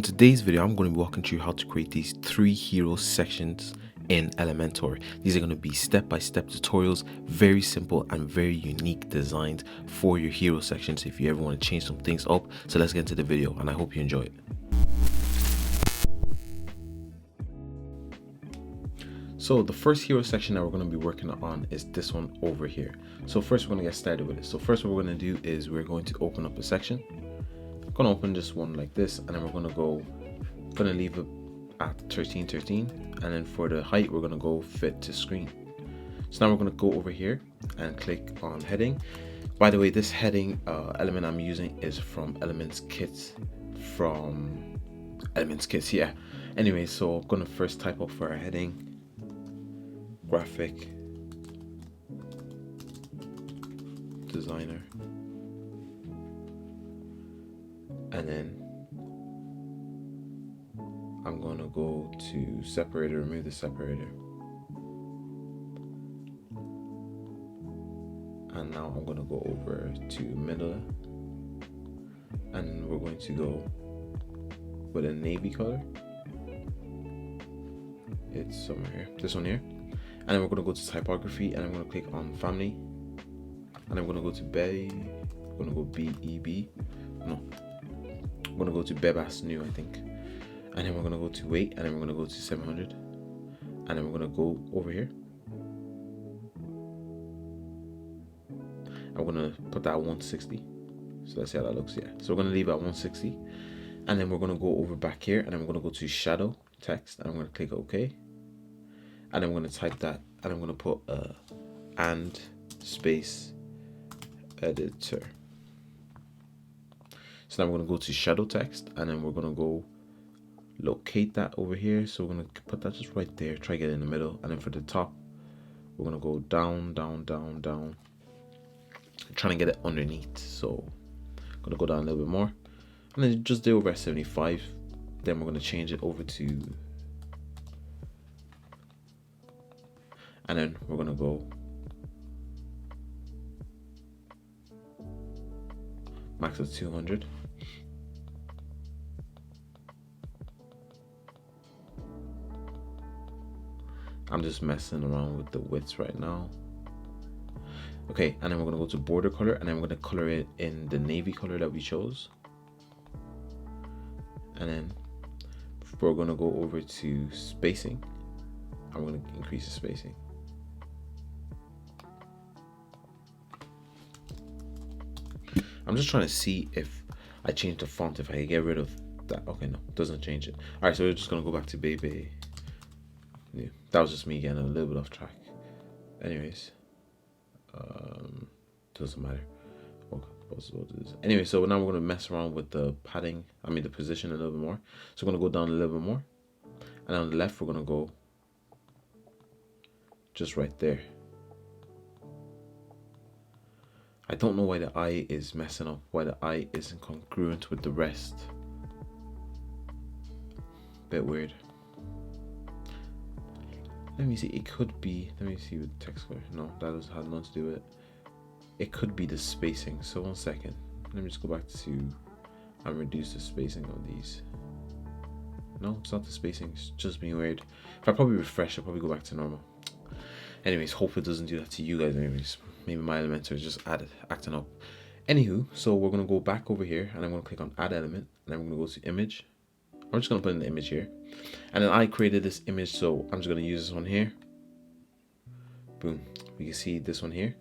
In today's video, I'm going to be walking through how to create these 3 hero sections in Elementor. These are going to be step-by-step tutorials, very simple and very unique designs for your hero sections if you ever want to change some things up. So let's get into the video and I hope you enjoy it. So the first hero section that we're going to be working on is this one over here. So first we're going to get started with it. So first what we're going to do is we're going to open up a section. I'm going to open just one like this, and then we're going to leave it at 1313, and then for the height we're going to go fit to screen. So now we're going to go over here and click on heading. By the way, this heading element I'm using is from Elements Kits, yeah. Anyway, so I'm going to first type up for our heading graphic designer, and then I'm going to go to separator, remove the separator, and now I'm going to go over to middle, and we're going to go with a navy color. It's somewhere here, this one here, and then we're going to go to typography, and I'm going to click on family, and I'm going to go to I'm going to go BEB, no, I'm going to go to Bebas New, I think, and then we're going to go to weight, and then we're going to go to 700, and then we're going to go over here. I'm going to put that 160, so let's see how that looks. Yeah, so we're going to leave at 160, and then we're going to go over back here, and then we're going to go to shadow text, and I'm going to click OK, and then I'm going to type that, and I'm going to put and space editor. So now we're going to go to shadow text, and then we're going to go locate that over here. So we're going to put that just right there, try to get in the middle, and then for the top we're going to go down, down, down, down, I'm trying to get it underneath. So I'm going to go down a little bit more, and then just do over 75. Then we're going to change it over to, and then we're going to go max of 200. I'm just messing around with the widths right now. Okay, and then we're going to go to border color, and then we're going to color it in the navy color that we chose. And then we're going to go over to spacing. I'm going to increase the spacing. I'm just trying to see if I change the font, if I get rid of that. Okay, no, it doesn't change it. All right, so we're just going to go back to Baby. Yeah, that was just me getting a little bit off track. Anyways, doesn't matter. Anyway, so now we're going to mess around with the padding, the position a little bit more. So we're going to go down a little bit more, and on the left we're going to go just right there. I don't know why the eye is messing up, why the eye isn't congruent with the rest. Bit weird. Let me see, it could be, let me see with text color. No, that doesn't have nothing to do with it. It could be the spacing. So 1 second. Let me just go back to and reduce the spacing of these. No, it's not the spacing, it's just being weird. If I probably refresh, I'll probably go back to normal. Anyways, hope it doesn't do that to you guys. Anyways, maybe my Elementor is just acting up. Anywho, so we're gonna go back over here, and I'm gonna click on add element, and I'm gonna go to image. I'm just gonna put in the image here, and then I created this image, so I'm just gonna use this one here. Boom. We can see this one here.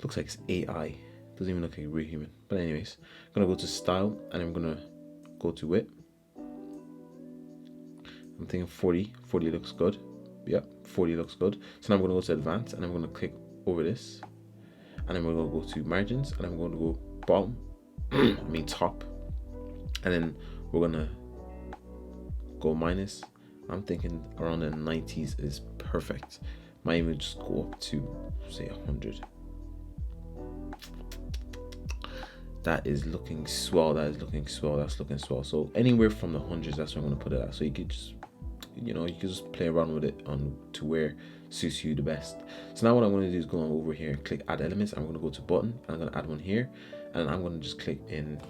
Looks like it's AI. Doesn't even look like real human. But anyways, I'm gonna go to style, and I'm gonna go to width. I'm thinking 40. 40 looks good. Yep, 40 looks good. So now I'm gonna go to advanced, and I'm gonna click over this, and then we're gonna go to margins, and I'm gonna go bottom, top, and then we're gonna go minus. I'm thinking around the 90s is perfect. Might even just go up to say 100. That is looking swell. That's looking swell. So anywhere from the hundreds, that's where I'm gonna put it at. So you could just, you can just play around with it on to where suits you the best. So now what I'm going to do is go over here, click add elements. I'm going to go to button, and I'm going to add one here, and I'm going to just click in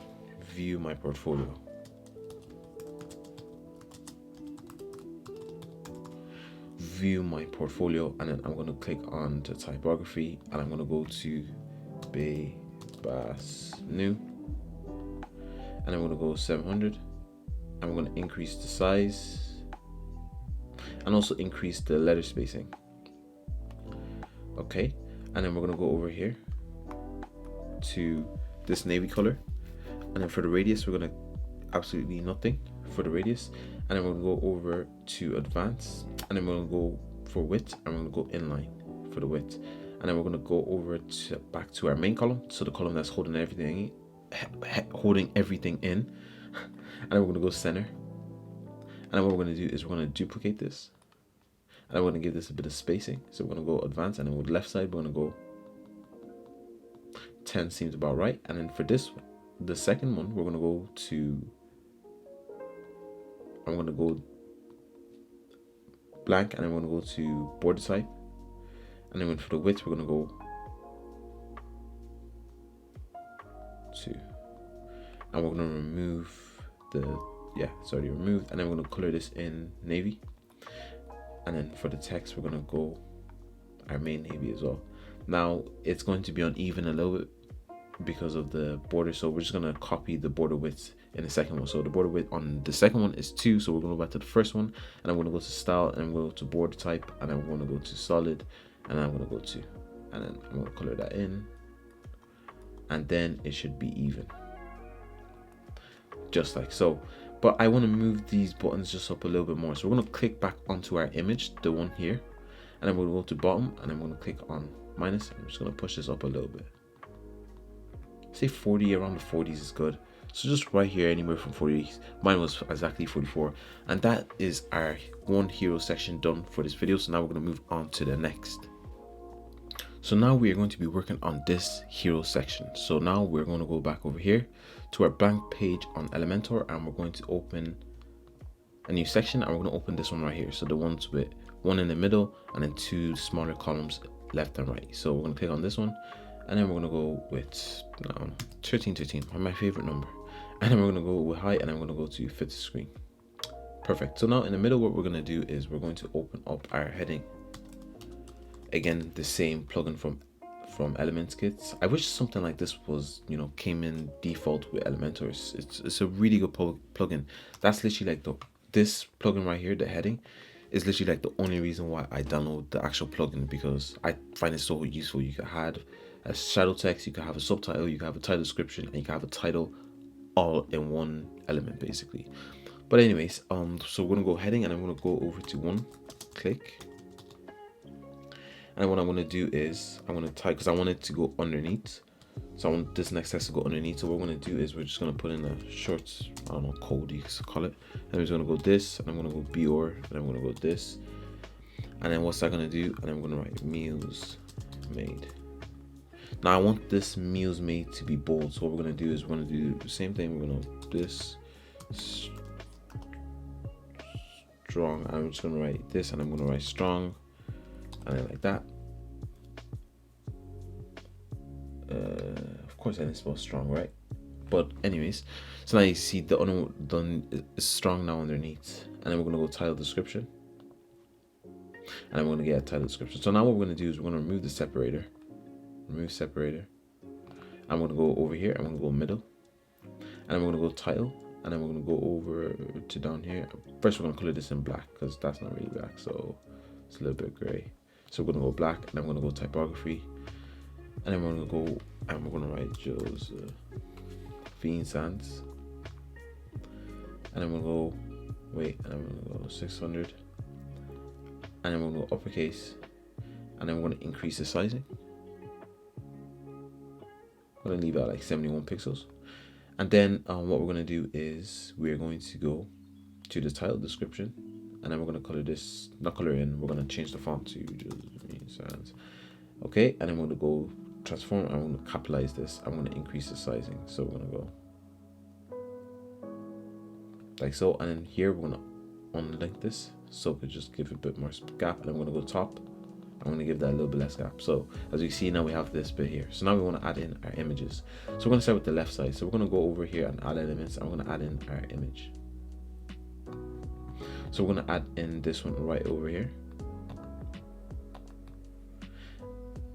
view my portfolio. view my portfolio, and then I'm going to click on to typography, and I'm going to go to Bass New, and I'm going to go 700. I'm going to increase the size and also increase the letter spacing. Okay, and then we're going to go over here to this navy color, and then for the radius we're going to absolutely nothing for the radius, and then we're going to go over to advanced, and then we're going to go for width, and we're going to go inline for the width, and then we're going to go over to back to our main column, so the column that's holding everything in, and then we're going to go center, and then what we're going to do is we're going to duplicate this, and I'm going to give this a bit of spacing, so we're going to go advanced, and then with left side we're going to go 10 seems about right, and then for this one, the second one, we're going to go to, I'm going to go blank, and I'm going to go to border type, and then for the width we're going to go 2, and we're going to remove removed, and then we're going to color this in navy, and then for the text we're going to go our main navy as well. Now it's going to be uneven a little bit because of the border, so we're just going to copy the border width in the second one. So the border width on the second one is 2, so we're going to go back to the first one, and I'm going to go to style, and I'm going to go to border type, and I'm going to go to solid, and I'm going to go to, and then I'm going to color that in, and then it should be even, just like so. But I want to move these buttons just up a little bit more, so we're going to click back onto our image, the one here, and then we'll go to bottom, and I'm going to click on minus. I'm just going to push this up a little bit, say 40, around the 40s is good. So just right here, anywhere from 40, mine was exactly 44. And that is our one hero section done for this video. So now we're going to move on to the next. So now we are going to be working on this hero section. So now we're going to go back over here to our blank page on Elementor, and we're going to open a new section, and we're going to open this one right here. So the ones with one in the middle and then 2 smaller columns left and right. So we're going to click on this one, and then we're going to go with 13, my favorite number, and then we're going to go with height, and I'm going to go to fit to screen. Perfect. So now in the middle, what we're going to do is we're going to open up our heading. Again, the same plugin from Elements Kits. I wish something like this was, came in default with Elementor. It's a really good plugin. That's literally like this plugin right here, the heading, is literally like the only reason why I download the actual plugin, because I find it so useful. You can add a shadow text, you can have a subtitle, you can have a title description, and you can have a title all in one element basically. But anyways, so we're gonna go heading, and I'm gonna go over to one, click, and what I'm gonna do is I'm gonna type, because I want it to go underneath, so I want this next text to go underneath. So what we're gonna do is we're just gonna put in a short, I don't know, code you could call it, and we're just gonna go this, and I'm gonna go BR, and I'm gonna go this, and then what's that gonna do, and I'm gonna write meals made. Now I want this meals made to be bold, so what we're gonna do is we're gonna do the same thing. We're gonna do this strong, I'm just gonna write this, and I'm gonna write strong, and then like that. Of course I didn't spell strong, right? But anyways, so now you see the other done is strong now underneath, and then we're gonna go title description, and I'm gonna get a title description. So now what we're gonna do is we're gonna remove the separator, I'm gonna go over here, I'm gonna go middle, and I'm gonna go title, and then we're gonna go over to down here. First we're gonna color this in black, because that's not really black, so it's a little bit gray. So we're gonna go black, and I'm gonna go typography, and then we're gonna go, and we're gonna write Joe's Fiend Sands, and then we'll go and then we're gonna go 600, and then we're gonna go uppercase, and then we're gonna increase the sizing. I'm gonna leave out like 71 pixels, and then what we're gonna do is we're going to go to the title description, and then we're gonna color this, not color in, we're gonna change the font to Sans. Okay, and then we're gonna go transform, I'm gonna capitalize this, I'm gonna increase the sizing, so we're gonna go like so, and then here we're gonna unlink this so we could just give it a bit more gap, and I'm gonna go top, I'm gonna give that a little bit less gap. So as you see now, we have this bit here. So now we want to add in our images. So we're gonna start with the left side. So we're gonna go over here and add elements. I'm gonna add in our image. So we're gonna add in this one right over here.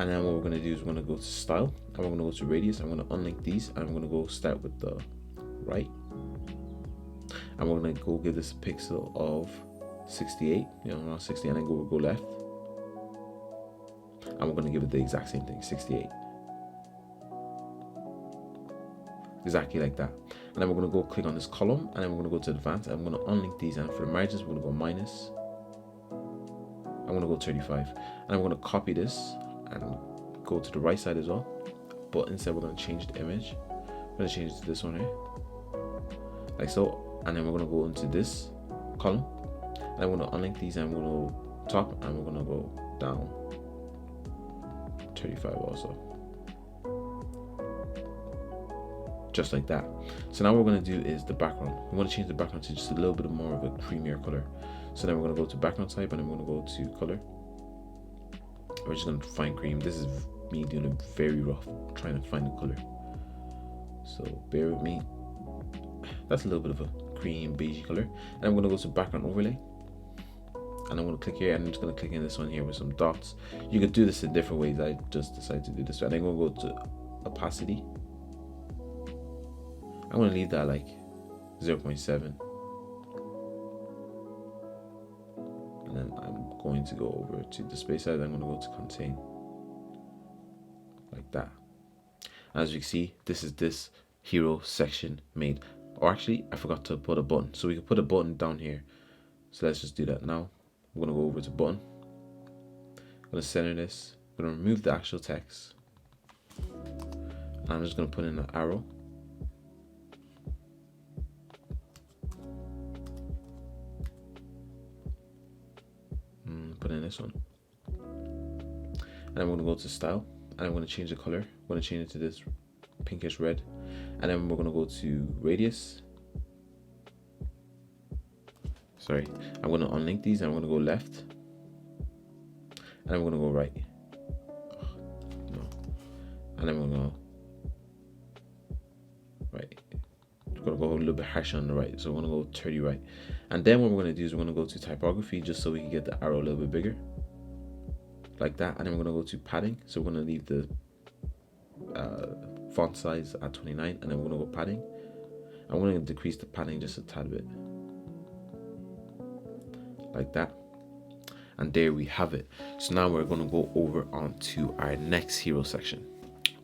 And then what we're going to do is we're going to go to style, and we're going to go to radius. I'm going to unlink these, and I'm going to go start with the right, and we're going to go give this a pixel of 68, around 60, and then go left, and we're going to give it the exact same thing, 68, exactly like that. And then we're going to go click on this column, and then we're going to go to advanced, and I'm going to unlink these, and for the margins we're going to go minus, I'm going to go 35, and I'm going to copy this and go to the right side as well, but instead we're going to change the image. We're going to change it to this one here, like so, and then we're going to go into this column, and I'm going to unlink these, and I'm going to go top, and we're going to go down 35 also, just like that. So now what we're going to do is the background. We want to change the background to just a little bit more of a creamier color. So then we're going to go to background type, and then we're going to go to color. We're just going to find cream. This is me doing it very rough, trying to find the color, so bear with me. That's a little bit of a cream beige color. And I'm going to go to background overlay, and I'm going to click here, and I'm just going to click in this one here with some dots. You could do this in different ways. I just decided to do this way. And I'm going to go to opacity. I'm going to leave that like 0.7, and then I'm going to go over to the space size. I'm going to go to contain, like that. As you can see, this is this hero section made. Or actually, I forgot to put a button, so we can put a button down here. So let's just do that now. I'm going to go over to button. I'm going to center this. I'm going to remove the actual text, and I'm just going to put in an arrow. Put in this one, and I'm going to go to style, and I'm going to change the color. I'm going to change it to this pinkish red, and then we're going to go to radius. Sorry, I'm going to unlink these, and I'm going to go left, and I'm going to go right. No, and then we're going to right. We're going to go a little bit harsher on the right, so we're going to go 30 right. And then what we're going to do is we're going to go to typography, just so we can get the arrow a little bit bigger, like that. And then we're going to go to padding, so we're going to leave the font size at 29, and then we're going to go padding. I'm going to decrease the padding just a tad bit, like that. And there we have it. So now we're going to go over onto our next hero section.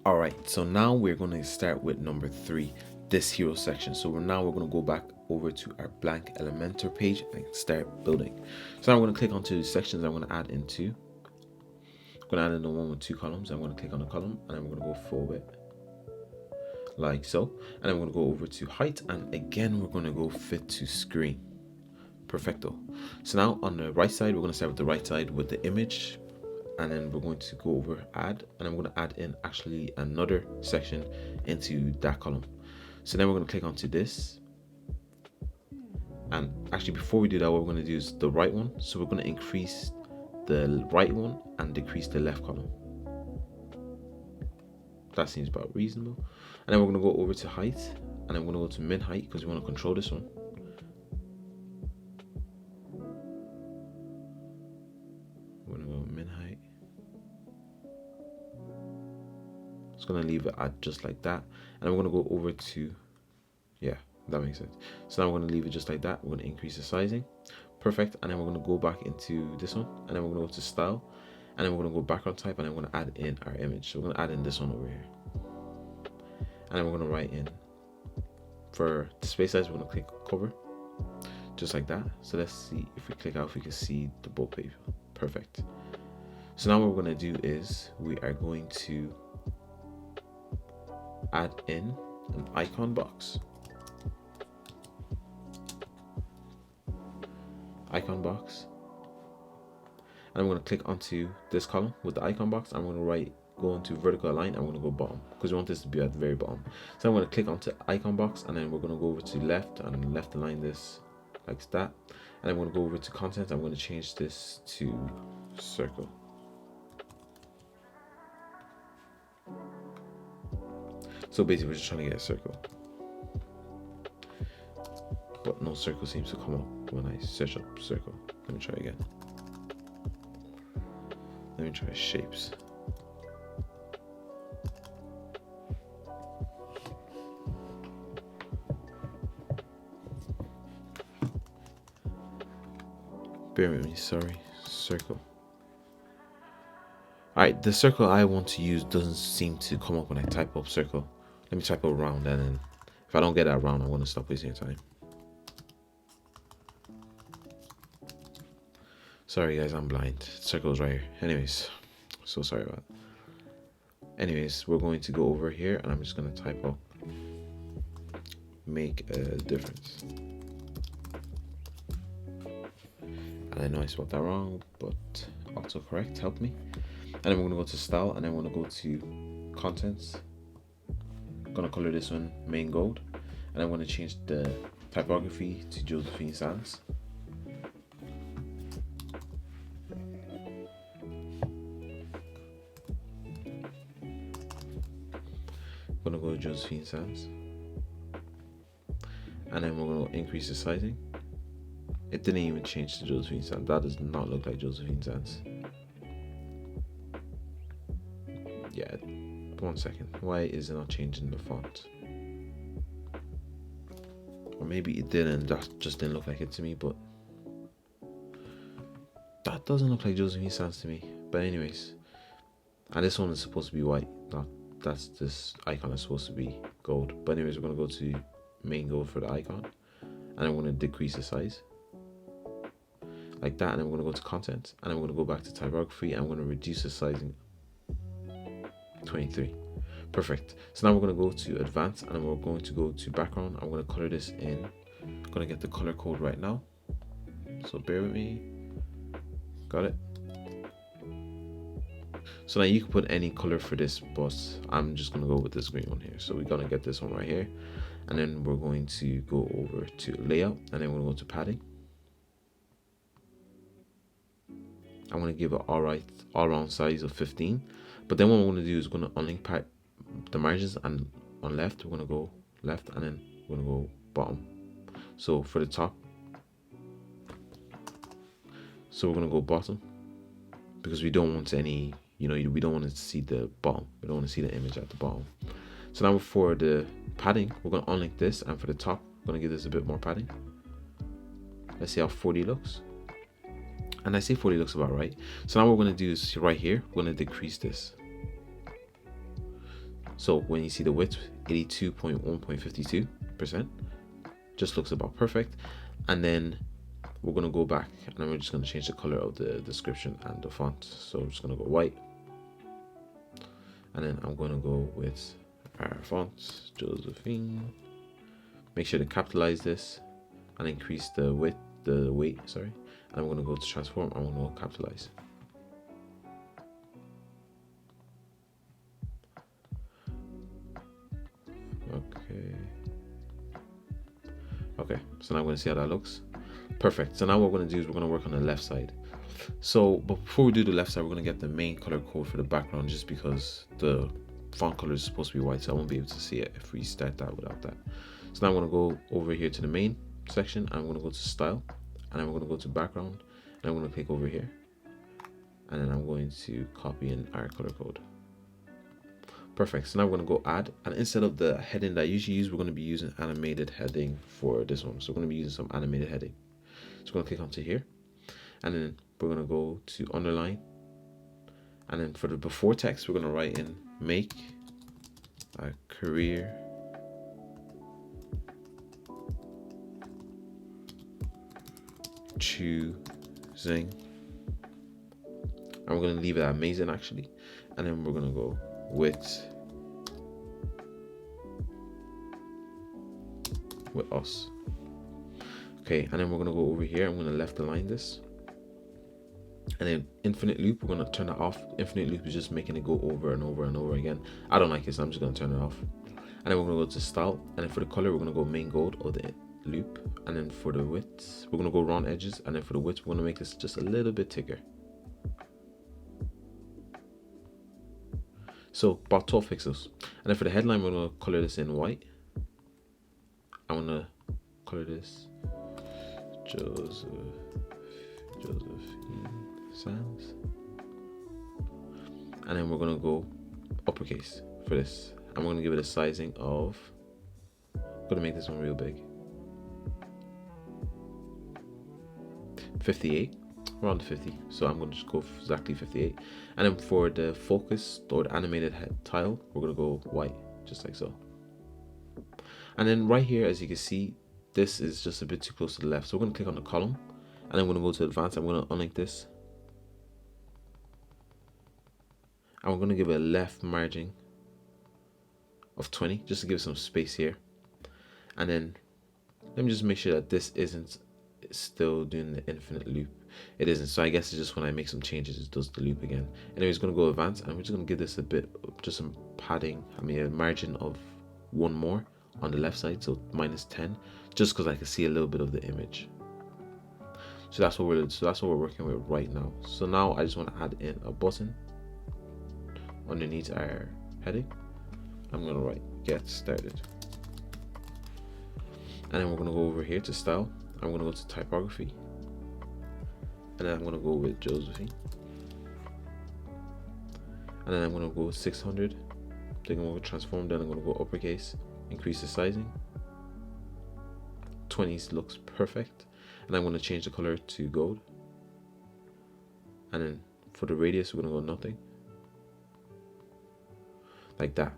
All right, so now we're going to start with number 3, this hero section. So we're going to go back over to our blank Elementor page and start building. So now I'm going to click onto the sections. I'm going to add in 2. I'm going to add in the one with 2 columns. I'm going to click on the column, and I'm going to go forward like so. And I'm going to go over to height, and again we're going to go fit to screen. Perfecto. So now on the right side, we're going to start with the right side with the image, and then we're going to go over add, and I'm going to add in actually another section into that column. So then we're going to click onto this, and actually before we do that, what we're going to do is the right one. So we're going to increase the right one and decrease the left column. That seems about reasonable. And then we're going to go over to height, and I'm going to go to min height because we want to control this one. We're going to go min height. It's going to leave it at just like that, and I'm going to go over to, yeah, that makes sense. So now we're going to leave it just like that. We're going to increase the sizing. Perfect. And then we're going to go back into this one, and then we're going to go to style, and then we're going to go background type, and I'm going to add in our image. So we're going to add in this one over here, and then we're going to write in, for the space size, we're going to click cover, just like that. So let's see if we click out, if we can see the bulk page. Perfect. So now what we're going to do is we are going to add in an icon box. Icon box. And I'm going to click onto this column with the icon box. I'm going to go into vertical align. I'm going to go bottom because we want this to be at the very bottom. So I'm going to click onto icon box, and then we're going to go over to left and left align this like that. And I'm going to go over to content. I'm going to change this to circle. So basically, we're just trying to get a circle, but no circle seems to come up when I search up circle. Let me try again. Let me try shapes. Bear with me, sorry. Circle. Alright, the circle I want to use doesn't seem to come up when I type up circle. Let me type up round, and then if I don't get that round, I'm going to stop wasting your time. Sorry guys, I'm blind. Circle's right here. Anyways, so sorry about that. Anyways, we're going to go over here, and I'm just going to type up make a difference. And I know I spelled that wrong, but autocorrect help me. And then we're going to go to style, and then we're going to go to contents. I'm going to color this one main gold, and I'm going to change the typography to Josephine Sands. I'm going to go to Josephine Sands, and then we're going to increase the sizing. It didn't even change to Josephine Sands. That does not look like Josephine Sands. Yeah, 1 second. Why is it not changing the font? Or maybe it didn't, that just didn't look like it to me, but that doesn't look like Josephine Sands to me. But anyways, and this one is supposed to be white. That's this icon is supposed to be gold. But anyways, we're gonna go to main gold for the icon, and I'm gonna decrease the size like that, and then we're gonna go to content, and I'm gonna go back to typography, and I'm gonna reduce the sizing 23. Perfect. So now we're going to go to advanced, and we're going to go to background. I'm going to color this in. I'm going to get the color code right now, so bear with me. Got it. So now you can put any color for this, but I'm just going to go with this green one here. So we're going to get this one right here, and then we're going to go over to layout, and then we're going to go to padding. I'm going to give it all round size of 15. But then what I'm going to do is we're going to unlink the margins, and on left we're going to go left, and then we're going to go bottom. So for the top, so we're going to go bottom, because we don't want any, we don't want to see the bottom. We don't want to see the image at the bottom. So now for the padding, we're going to unlink this, and for the top, we're going to give this a bit more padding. Let's see how 40 looks. And I say 40 looks about right. So now what we're going to do is right here, we're going to decrease this. So when you see the width, 82.1.52%, just looks about perfect. And then we're going to go back, and then we're just going to change the color of the description and the font. So I'm just going to go white. And then I'm going to go with our font, Josephine. Make sure to capitalize this and increase the weight, sorry. And I'm going to go to transform, and I'm going to capitalize. Okay, so now I'm going to see how that looks. Perfect. So now what we're going to do is we're going to work on the left side. So, but before we do the left side, we're going to get the main color code for the background, just because the font color is supposed to be white, so I won't be able to see it if we start that without that. So now I'm going to go over here to the main section, and I'm going to go to style, and then we're going to go to background, and I'm going to click over here, and then I'm going to copy in our color code. Perfect. So now we're going to go add, and instead of the heading that I usually use, we're going to be using animated heading for this one. So we're going to be using some animated heading. So we're going to click onto here, and then we're going to go to underline, and then for the before text, we're going to write in make a career choosing, and we're going to leave it amazing actually, and then we're going to go with us. Okay, and then we're going to go over here. I'm going to left align this, and then infinite loop, we're going to turn it off. Infinite loop is just making it go over and over and over again. I don't like it, so I'm just going to turn it off. And then we're going to go to style, and then for the color, we're going to go main gold of the loop, and then for the width, we're going to go round edges, and then for the width, we're going to make this just a little bit thicker. So about 12 pixels. And then for the headline, we're going to color this in white. I'm going to color this Josephine Sands. And then we're going to go uppercase for this. I'm going to give it a sizing of, I'm going to make this one real big, 58. around 50. So I'm going to just go for exactly 58. And then for the focus or the animated head tile, we're going to go white, just like so. And then right here, as you can see, this is just a bit too close to the left. So we're going to click on the column, and I'm going to go to advanced. I'm going to unlink this. And we're going to give it a left margin of 20, just to give some space here. And then let me just make sure that this isn't still doing the infinite loop. It isn't, so I guess it's just when I make some changes it does the loop again. Anyway, it's going to go advanced, and we're just going to give this a bit, just some padding, a margin of 1 more on the left side, so -10, just because I can see a little bit of the image. So that's what we're working with right now. So now I just want to add in a button underneath our heading. I'm going to write get started, and then we're going to go over here to style. I'm going to go to typography, and then I'm going to go with Josephine, and then I'm going to go with 600. Then I'm going to transform. Then I'm going to go uppercase, increase the sizing. 20 looks perfect, and I'm going to change the color to gold. And then for the radius, we're going to go nothing, like that.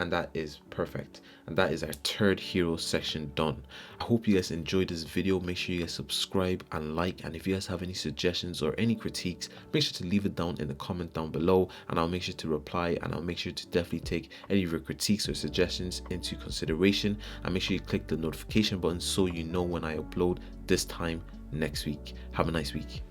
And that is perfect. And that is our third hero section done. I hope you guys enjoyed this video. Make sure you guys subscribe and like, and if you guys have any suggestions or any critiques, make sure to leave it down in the comment down below, and I'll make sure to reply, and I'll make sure to definitely take any of your critiques or suggestions into consideration. And make sure you click the notification button so you know when I upload this time next week. Have a nice week.